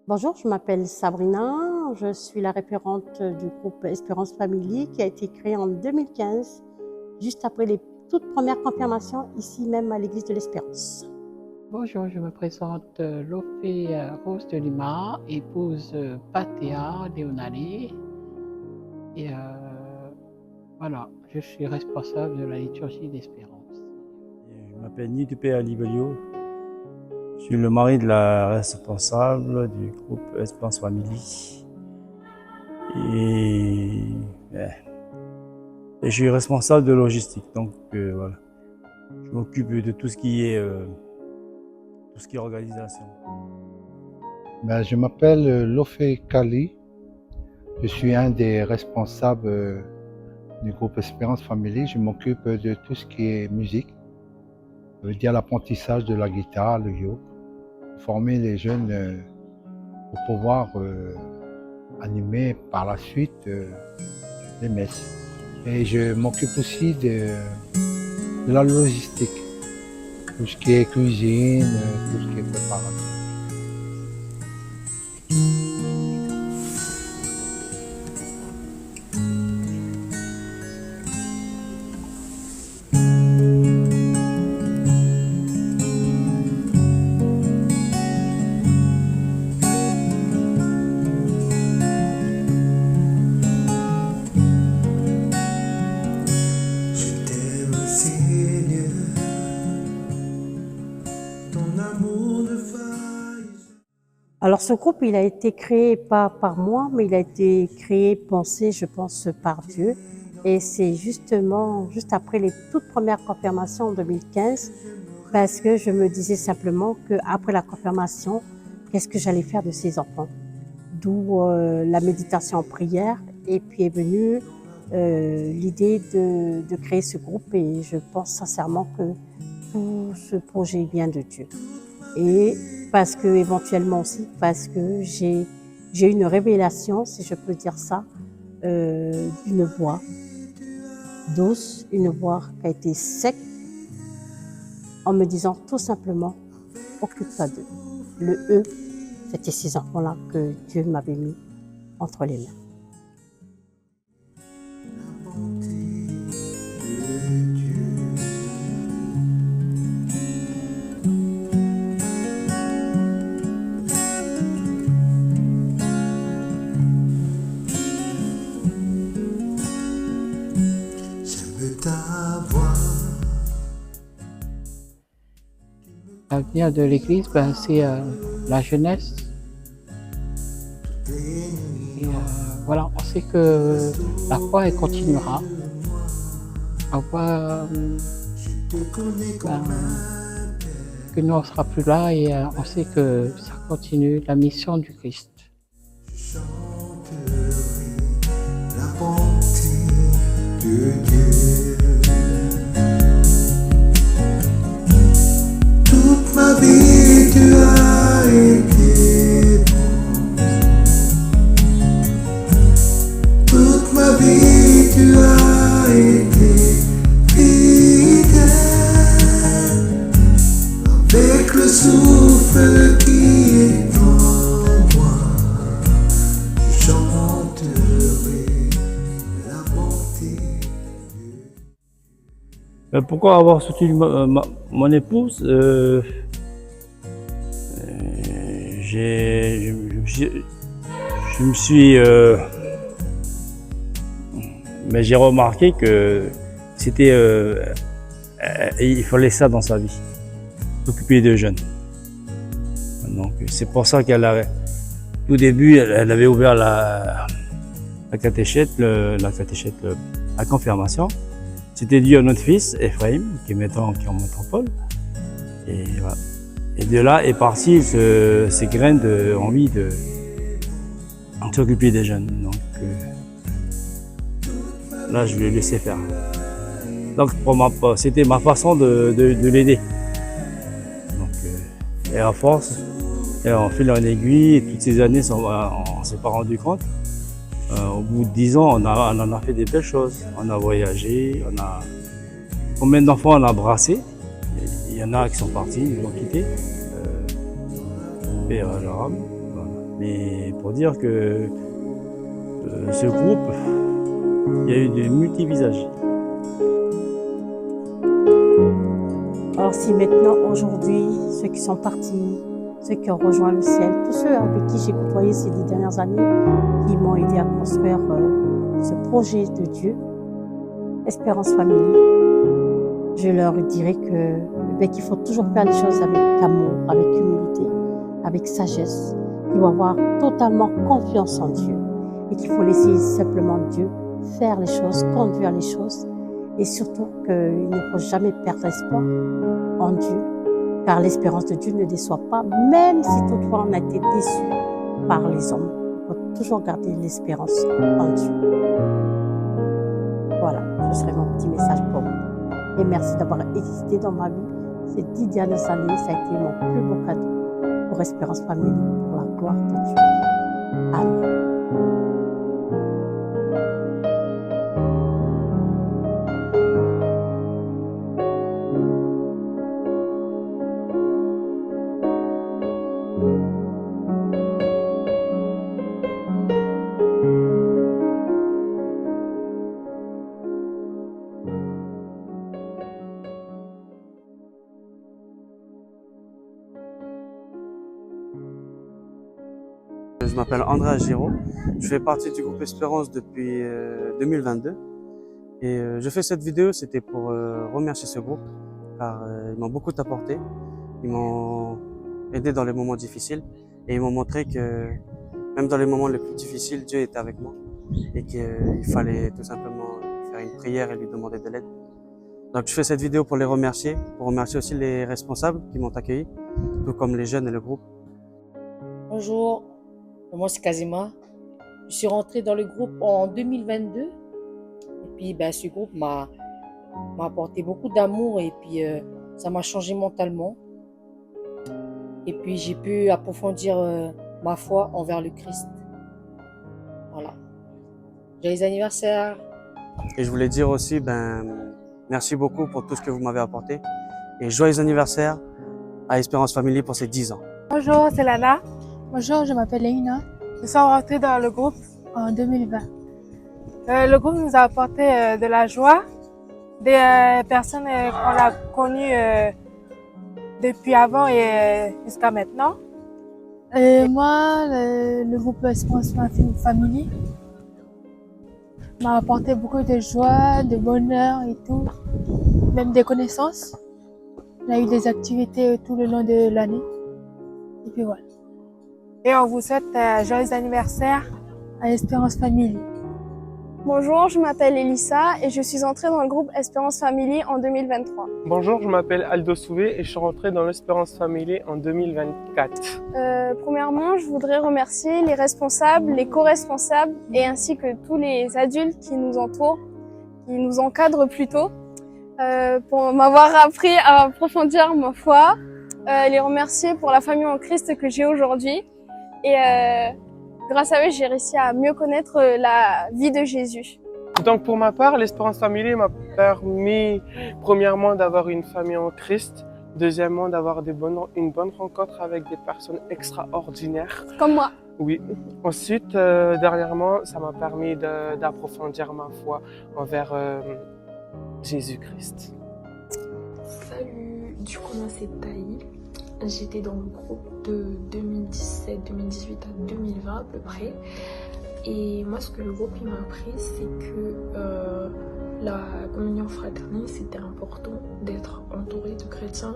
Bonjour, je m'appelle Sabrina, je suis la référente du groupe Espérance Family qui a été créé en 2015, juste après les toutes premières confirmations ici même à l'église de l'Espérance. Bonjour, je me présente Lofé Rose de Lima, épouse Patea Leonali. Et voilà, je suis responsable de la liturgie d'Espérance. Je m'appelle Nidupé Alivelio. Je suis le mari de la responsable du groupe Espérance Family. Et je suis responsable de logistique. Donc voilà, je m'occupe de tout ce qui est organisation. Je m'appelle Lofé Kali. Je suis un des responsables du groupe Espérance Family. Je m'occupe de tout ce qui est musique, ça veut dire l'apprentissage de la guitare, le yo, former les jeunes pour pouvoir animer par la suite les messes. Et je m'occupe aussi de la logistique, tout ce qui est cuisine, tout ce qui est préparation. Alors ce groupe, il a été créé pas par moi, mais il a été créé, pensé, je pense, par Dieu. Et c'est justement juste après les toutes premières confirmations en 2015, parce que je me disais simplement qu'après la confirmation, qu'est-ce que j'allais faire de ces enfants? D'où la méditation en prière, et puis est venue l'idée de créer ce groupe, et je pense sincèrement que tout ce projet vient de Dieu. Et parce que éventuellement aussi, parce que j'ai une révélation, si je peux dire ça, d'une voix douce, une voix qui a été sec, en me disant tout simplement, occupe-toi d'eux. Le E, c'était ces enfants-là que Dieu m'avait mis entre les mains. L'avenir de l'Église, c'est la jeunesse. Et voilà, on sait que la foi, elle continuera. La foi, que nous, on ne sera plus là, et on sait que ça continue, la mission du Christ. La bonté de Dieu. Toute ma vie tu as été bon. Toute ma vie tu as été fidèle. Avec le souffle qui est en moi, je chanterai la bonté de Dieu. Pourquoi avoir soutenu mon épouse? J'ai remarqué que c'était, il fallait ça dans sa vie, s'occuper de jeunes. Donc c'est pour ça qu'elle a, au début, elle avait ouvert la catéchète, la confirmation. C'était dû à notre fils, Ephraim, qui est maintenant en métropole. Et voilà. Et de là est parti ces graines d'envie de s'occuper des jeunes. Donc là, je l'ai laissé faire. Donc c'était ma façon de l'aider. Donc, et à force, et en fil en aiguille, et toutes ces années, on s'est pas rendu compte. Au bout de 10 ans, on en a fait des belles choses. On a voyagé, combien d'enfants on a brassé? Il y en a qui sont partis, ils nous ont quittés. Père à leur âme. Voilà. Mais pour dire que ce groupe, il y a eu des multi-visages. Alors si maintenant, aujourd'hui, ceux qui sont partis, ceux qui ont rejoint le ciel, tous ceux avec qui j'ai côtoyé ces 10 dernières années, qui m'ont aidé à construire ce projet de Dieu, Espérance Family, je leur dirais qu'il faut toujours faire les choses avec amour, avec humilité, avec sagesse, qu'il faut avoir totalement confiance en Dieu et qu'il faut laisser simplement Dieu faire les choses, conduire les choses et surtout qu'il ne faut jamais perdre espoir en Dieu car l'espérance de Dieu ne déçoit pas, même si toutefois on a été déçu par les hommes. Il faut toujours garder l'espérance en Dieu. Voilà, ce serait mon petit message pour vous. Et merci d'avoir existé dans ma vie. Ces 10 dernières années, ça a été mon plus beau cadeau pour Espérance Family, pour la gloire de Dieu. Amen. Je m'appelle André Agiro, je fais partie du groupe Espérance depuis 2022 et je fais cette vidéo, c'était pour remercier ce groupe car ils m'ont beaucoup apporté, ils m'ont aidé dans les moments difficiles et ils m'ont montré que même dans les moments les plus difficiles, Dieu était avec moi et qu'il fallait tout simplement faire une prière et lui demander de l'aide. Donc je fais cette vidéo pour les remercier, pour remercier aussi les responsables qui m'ont accueilli, tout comme les jeunes et le groupe. Bonjour, moi c'est Kazima. Je suis rentrée dans le groupe en 2022 et puis ce groupe m'a apporté beaucoup d'amour et puis ça m'a changé mentalement. Et puis j'ai pu approfondir ma foi envers le Christ. Voilà. Joyeux anniversaire. Et je voulais dire aussi, merci beaucoup pour tout ce que vous m'avez apporté et joyeux anniversaire à Espérance Family pour ses 10 ans. Bonjour, c'est Lana. Bonjour, je m'appelle Leïna. Nous sommes rentrés dans le groupe en 2020. Le groupe nous a apporté de la joie, des personnes qu'on a connues depuis avant et jusqu'à maintenant. Moi, le groupe Espérance Family m'a apporté beaucoup de joie, de bonheur et tout, même des connaissances. On a eu des activités tout le long de l'année. Et puis voilà. Et on vous souhaite joyeux anniversaire à Espérance Family. Bonjour, je m'appelle Elissa et je suis entrée dans le groupe Espérance Family en 2023. Bonjour, je m'appelle Aldo Souvé et je suis rentré dans l'Espérance Family en 2024. Premièrement, je voudrais remercier les responsables, les co-responsables et ainsi que tous les adultes qui nous entourent, qui nous encadrent plutôt, pour m'avoir appris à approfondir ma foi, les remercier pour la famille en Christ que j'ai aujourd'hui. Et grâce à eux, j'ai réussi à mieux connaître la vie de Jésus. Donc pour ma part, l'Espérance Family m'a permis premièrement d'avoir une famille en Christ, deuxièmement d'avoir une bonne rencontre avec des personnes extraordinaires. Comme moi. Oui. Ensuite, dernièrement, ça m'a permis d'approfondir ma foi envers Jésus-Christ. Salut, du coup moi c'est Taï. J'étais dans le groupe de 2017-2018 à 2020 à peu près. Et moi ce que le groupe m'a appris c'est que la communion fraternelle c'était important d'être entouré de chrétiens,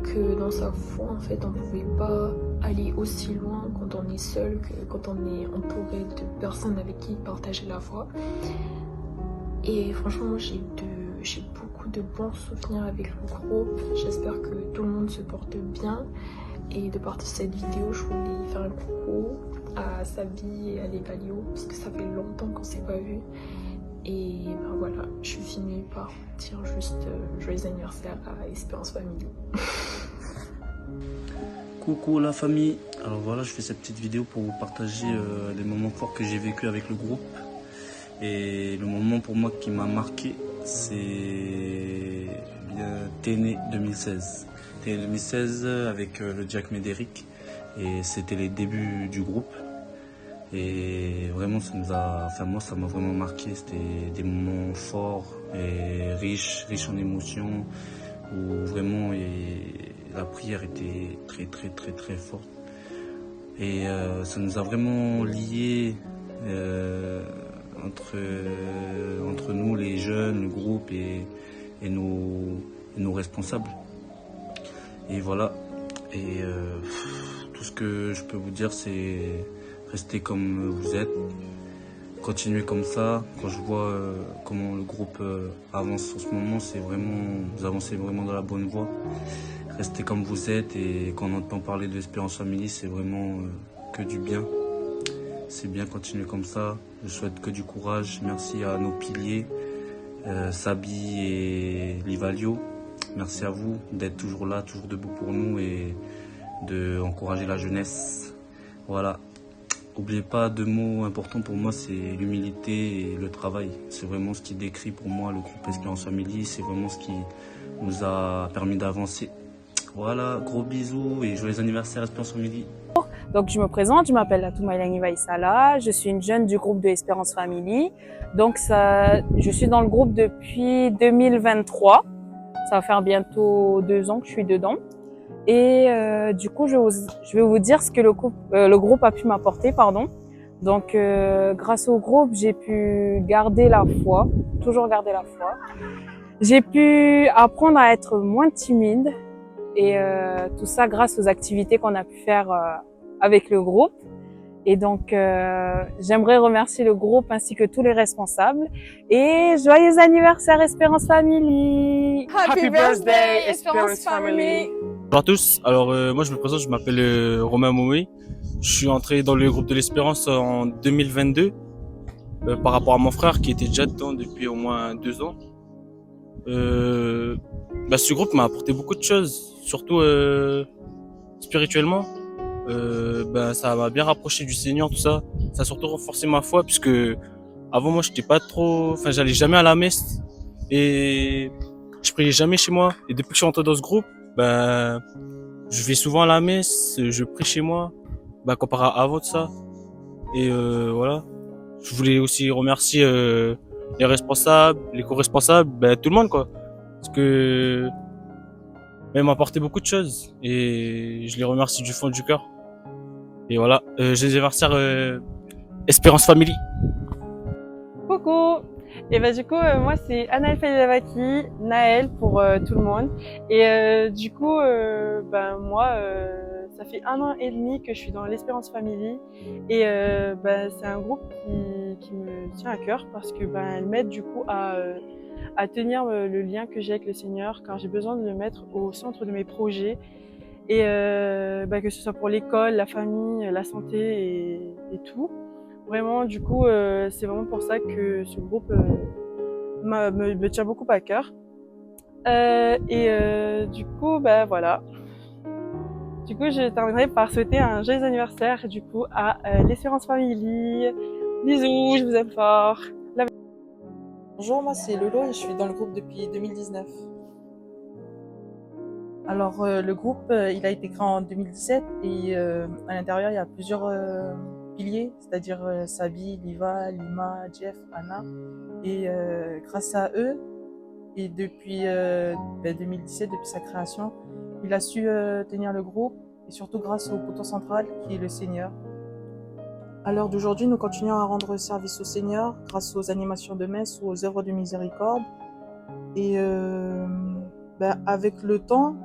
que dans sa foi en fait on ne pouvait pas aller aussi loin quand on est seul que quand on est entouré de personnes avec qui partager la foi. Et franchement j'ai beaucoup de bons souvenirs avec le groupe. J'espère que tout le monde se porte bien. Et de par cette vidéo, je voulais faire un coucou à Sabi et à Legalio parce que ça fait longtemps qu'on s'est pas vu. Et voilà, je suis finie par dire juste joyeux anniversaire à Espérance Family. Coucou la famille. Alors voilà, je fais cette petite vidéo pour vous partager les moments forts que j'ai vécu avec le groupe. Et le moment pour moi qui m'a marqué, c'est bien Téné 2016. Téné 2016 avec le Jack Médéric. Et c'était les débuts du groupe. Et vraiment, moi, ça m'a vraiment marqué. C'était des moments forts et riches en émotions, où vraiment la prière était très, très, très, très forte. Et ça nous a vraiment liés entre nous, les jeunes, le groupe et nos responsables. Et voilà. Et tout ce que je peux vous dire, c'est rester comme vous êtes, continuer comme ça. Quand je vois comment le groupe avance en ce moment, vous avancez vraiment dans la bonne voie. Restez comme vous êtes, et quand on entend parler de Espérance Family, c'est vraiment que du bien. C'est bien, continuer comme ça. Je souhaite que du courage. Merci à nos piliers, Sabi et Livalio. Merci à vous d'être toujours là, toujours debout pour nous et d'encourager la jeunesse. Voilà. N'oubliez pas, 2 mots importants pour moi, c'est l'humilité et le travail. C'est vraiment ce qui décrit pour moi le groupe Espérance Family. C'est vraiment ce qui nous a permis d'avancer. Voilà, gros bisous et joyeux anniversaire Espérance Family. Donc je me présente, je m'appelle Latoumaïla Vaïsala, je suis une jeune du groupe de Espérance Family. Donc je suis dans le groupe depuis 2023. Ça va faire bientôt 2 ans que je suis dedans. Et du coup, je vais vous dire ce que le groupe a pu m'apporter, Donc, grâce au groupe, j'ai pu garder la foi, toujours garder la foi. J'ai pu apprendre à être moins timide, et tout ça grâce aux activités qu'on a pu faire avec le groupe. Et donc, j'aimerais remercier le groupe ainsi que tous les responsables. Et joyeux anniversaire Espérance Family! Happy birthday, Espérance Family! Bonjour à tous, alors moi je me présente, je m'appelle Romain Momé. Je suis entré dans le groupe de l'Espérance en 2022 par rapport à mon frère qui était déjà dedans depuis au moins 2 ans. Ce groupe m'a apporté beaucoup de choses, surtout spirituellement. Ça m'a bien rapproché du Seigneur, tout ça. Ça a surtout renforcé ma foi, puisque avant moi j'allais jamais à la messe et je priais jamais chez moi. Et depuis que je suis entré dans ce groupe, je vais souvent à la messe, je prie chez moi, comparé à avant de ça. Et voilà. Je voulais aussi remercier les responsables, les co-responsables, tout le monde, quoi. Parce que ils m'ont apporté beaucoup de choses et je les remercie du fond du cœur. Et voilà, joyeux anniversaire Espérance Family. Coucou! Et du coup, moi c'est Anaël Fayavaki, Naël pour tout le monde. Et du coup, moi, ça fait 1 an et demi que je suis dans l'Espérance Family. Et c'est un groupe qui me tient à cœur parce que elle m'aide du coup à tenir le lien que j'ai avec le Seigneur quand j'ai besoin de le mettre au centre de mes projets. Et que ce soit pour l'école, la famille, la santé et tout. Vraiment, du coup, c'est vraiment pour ça que ce groupe me tient beaucoup à cœur. Du coup, voilà. Du coup, je terminerai par souhaiter un joyeux anniversaire du coup à l'Espérance Family. Bisous, je vous aime fort. Bonjour, moi c'est Lolo et je suis dans le groupe depuis 2019. Alors le groupe il a été créé en 2017 et à l'intérieur il y a plusieurs piliers, c'est-à-dire Sabi, Liva, Lima, Jeff, Anna. Et grâce à eux, et depuis 2017, depuis sa création, il a su tenir le groupe et surtout grâce au poteau central qui est le Seigneur. À l'heure d'aujourd'hui, nous continuons à rendre service au Seigneur grâce aux animations de messe ou aux œuvres de miséricorde. Et avec le temps,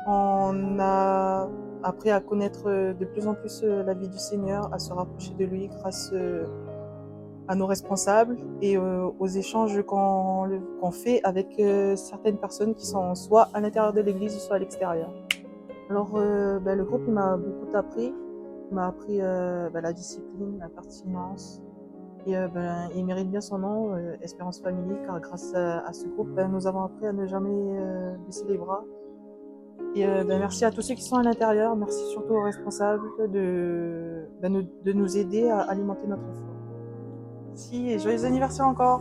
on a appris à connaître de plus en plus la vie du Seigneur, à se rapprocher de lui grâce à nos responsables et aux échanges qu'on fait avec certaines personnes qui sont soit à l'intérieur de l'église, soit à l'extérieur. Alors le groupe il m'a beaucoup appris. Il m'a appris la discipline, la pertinence. Et il mérite bien son nom, Espérance Family, car grâce à ce groupe, nous avons appris à ne jamais baisser les bras. Et merci à tous ceux qui sont à l'intérieur, merci surtout aux responsables de nous aider à alimenter notre foi. Merci et joyeux anniversaire encore.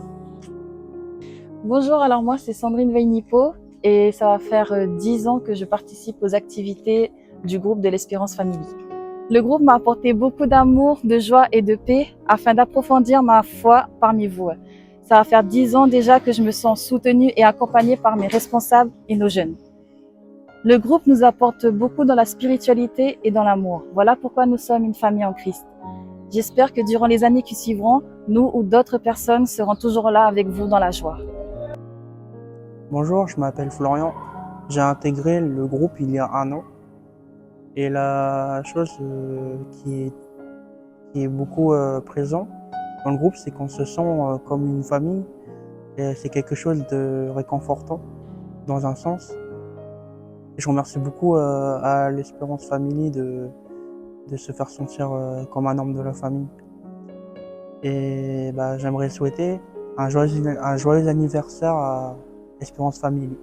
Bonjour, alors moi c'est Sandrine Veinipo et ça va faire 10 ans que je participe aux activités du groupe de l'Espérance Family. Le groupe m'a apporté beaucoup d'amour, de joie et de paix afin d'approfondir ma foi parmi vous. Ça va faire 10 ans déjà que je me sens soutenue et accompagnée par mes responsables et nos jeunes. Le groupe nous apporte beaucoup dans la spiritualité et dans l'amour. Voilà pourquoi nous sommes une famille en Christ. J'espère que durant les années qui suivront, nous ou d'autres personnes seront toujours là avec vous dans la joie. Bonjour, je m'appelle Florian. J'ai intégré le groupe il y a 1 an. Et la chose qui est beaucoup présent dans le groupe, c'est qu'on se sent comme une famille. Et c'est quelque chose de réconfortant dans un sens. Et je remercie beaucoup à l'Espérance Family de se faire sentir comme un membre de la famille. Et j'aimerais souhaiter un joyeux anniversaire à Espérance Family.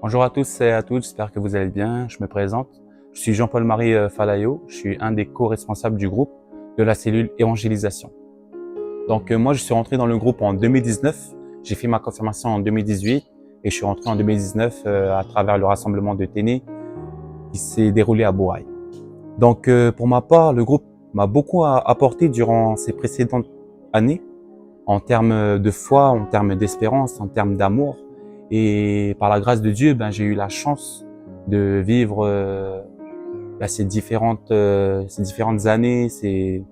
Bonjour à tous et à toutes, j'espère que vous allez bien. Je me présente, je suis Jean-Paul-Marie Falayo, je suis un des co-responsables du groupe de la cellule évangélisation. Donc moi je suis rentré dans le groupe en 2019, j'ai fait ma confirmation en 2018 et je suis rentré en 2019 à travers le rassemblement de Téné qui s'est déroulé à Boaï. Donc pour ma part, le groupe m'a beaucoup apporté durant ces précédentes années en termes de foi, en termes d'espérance, en termes d'amour. Et par la grâce de Dieu, j'ai eu la chance de vivre ces différentes années, c'est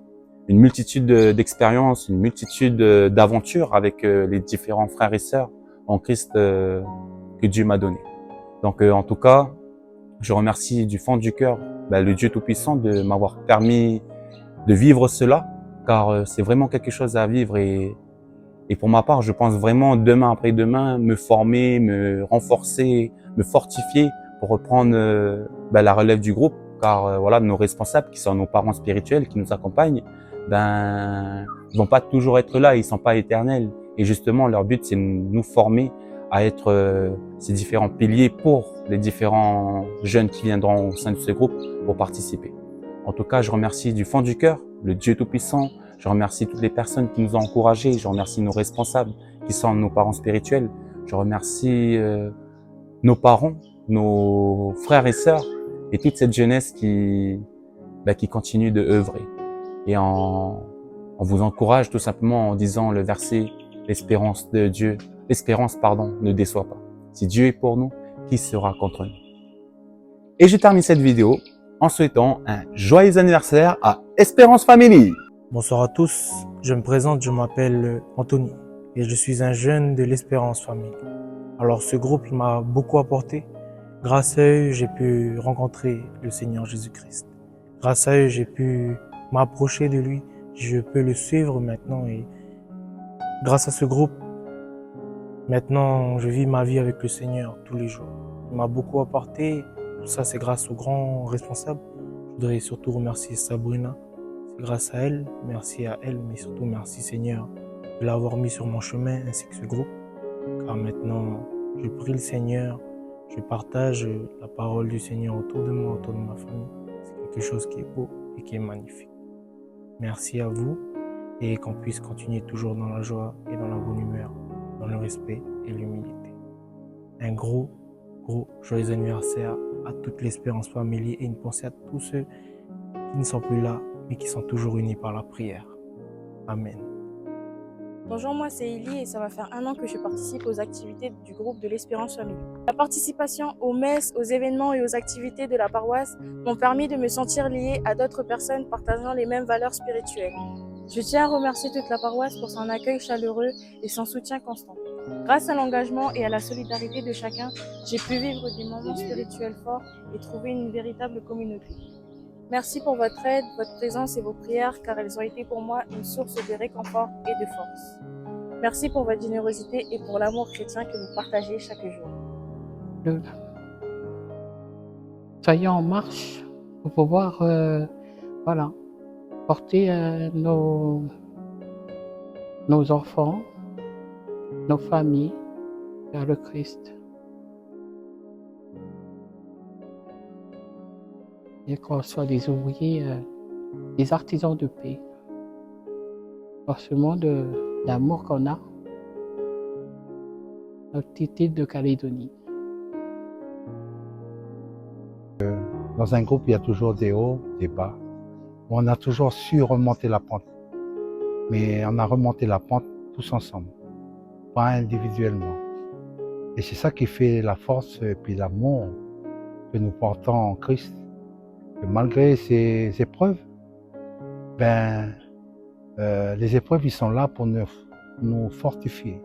une multitude d'expériences, une multitude d'aventures avec les différents frères et sœurs en Christ que Dieu m'a donné. Donc en tout cas, je remercie du fond du cœur le Dieu Tout-Puissant de m'avoir permis de vivre cela, car c'est vraiment quelque chose à vivre et pour ma part, je pense vraiment demain après demain me former, me renforcer, me fortifier pour reprendre la relève du groupe, car voilà, nos responsables qui sont nos parents spirituels qui nous accompagnent, ils vont pas toujours être là, ils sont pas éternels et justement leur but c'est de nous former à être ces différents piliers pour les différents jeunes qui viendront au sein de ce groupe pour participer. En tout cas, je remercie du fond du cœur le Dieu Tout-Puissant. Je remercie toutes les personnes qui nous ont encouragés. Je remercie nos responsables qui sont nos parents spirituels. Je remercie nos parents, nos frères et sœurs et toute cette jeunesse qui continue de œuvrer. Et on vous encourage tout simplement en disant le verset « L'espérance ne déçoit pas. Si Dieu est pour nous, qui sera contre nous ?» Et je termine cette vidéo en souhaitant un joyeux anniversaire à Espérance Family. Bonsoir à tous, je me présente, je m'appelle Anthony et je suis un jeune de l'Espérance Family. Alors ce groupe m'a beaucoup apporté. Grâce à eux, j'ai pu rencontrer le Seigneur Jésus-Christ. Grâce à eux, j'ai pu m'approcher de lui. Je peux le suivre maintenant et grâce à ce groupe, maintenant je vis ma vie avec le Seigneur tous les jours. Il m'a beaucoup apporté. Tout ça, c'est grâce aux grands responsables. Je voudrais surtout remercier Sabrina. C'est grâce à elle, merci à elle, mais surtout merci Seigneur de l'avoir mis sur mon chemin ainsi que ce groupe. Car maintenant, je prie le Seigneur, je partage la parole du Seigneur autour de moi, autour de ma famille. C'est quelque chose qui est beau et qui est magnifique. Merci à vous et qu'on puisse continuer toujours dans la joie et dans la bonne humeur, dans le respect et l'humilité. Un gros joyeux anniversaire à toute l'Espérance Family et une pensée à tous ceux qui ne sont plus là mais qui sont toujours unis par la prière. Amen. Bonjour, moi c'est Élie et ça va faire 1 an que je participe aux activités du groupe de l'Espérance Family. La participation aux messes, aux événements et aux activités de la paroisse m'ont permis de me sentir liée à d'autres personnes partageant les mêmes valeurs spirituelles. Je tiens à remercier toute la paroisse pour son accueil chaleureux et son soutien constant. Grâce à l'engagement et à la solidarité de chacun, j'ai pu vivre des moments spirituels forts et trouver une véritable communauté. Merci pour votre aide, votre présence et vos prières car elles ont été pour moi une source de réconfort et de force. Merci pour votre générosité et pour l'amour chrétien que vous partagez chaque jour. Soyons en marche pour pouvoir porter nos enfants, nos familles vers le Christ. Et qu'on soit des ouvriers, des artisans de paix. Dans ce monde d'amour qu'on a, notre petite île de Calédonie. Dans un groupe, il y a toujours des hauts, des bas. On a toujours su remonter la pente. Mais on a remonté la pente tous ensemble, pas individuellement. Et c'est ça qui fait la force et puis l'amour que nous portons en Christ. Que malgré ces épreuves, les épreuves, ils sont là pour nous fortifier.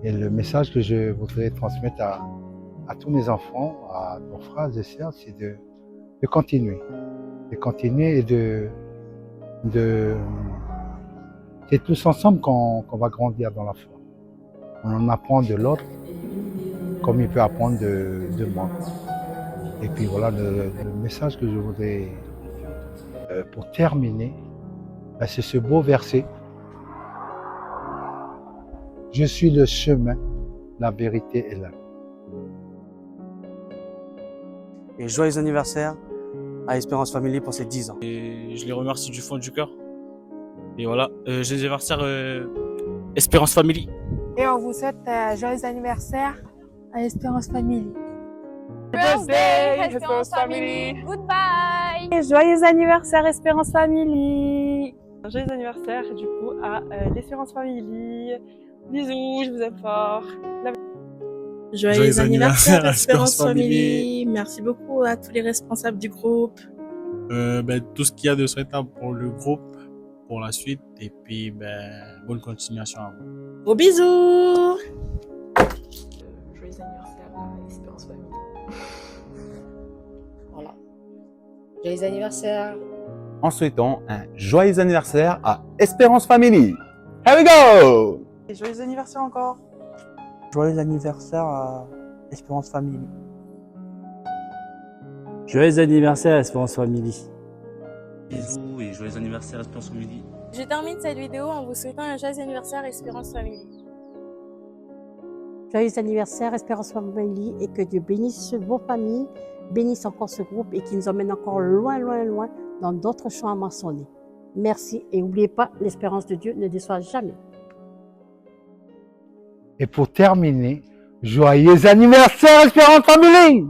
Et le message que je voudrais transmettre à tous mes enfants, à nos frères et sœurs, c'est de continuer. De continuer et c'est tous ensemble qu'on va grandir dans la foi. On en apprend de l'autre comme il peut apprendre de moi. Et puis voilà le message que je voudrais, pour terminer, c'est ce beau verset. Je suis le chemin, la vérité et la vie. Et joyeux anniversaire à Espérance Family pour ses 10 ans. Et je les remercie du fond du cœur. Et voilà, joyeux anniversaire Espérance Family. Et on vous souhaite joyeux anniversaire à Espérance Family. Birthday, Espérance Family. Goodbye. Et joyeux anniversaire Espérance Family. Joyeux anniversaire du coup à l'Espérance Family. Bisous, je vous aime fort. Joyeux anniversaire Espérance Family. Merci beaucoup à tous les responsables du groupe. Tout ce qu'il y a de souhaitable pour le groupe, pour la suite, et puis bonne continuation à vous. Gros bisous. Joyeux anniversaire à Espérance Family. Voilà. Joyeux anniversaire. En souhaitant un joyeux anniversaire à Espérance Family. Here we go! Et joyeux anniversaire encore. Joyeux anniversaire à Espérance Family. Joyeux anniversaire Espérance Family. Bisous et joyeux anniversaire Espérance Family. Je termine cette vidéo en vous souhaitant un joyeux anniversaire Espérance Family. Joyeux anniversaire Espérance Family et que Dieu bénisse vos familles, bénisse encore ce groupe et qu'il nous emmène encore loin, loin, loin dans d'autres champs à maçonner. Merci et n'oubliez pas, l'espérance de Dieu ne déçoit jamais. Et pour terminer, joyeux anniversaire Espérance Family!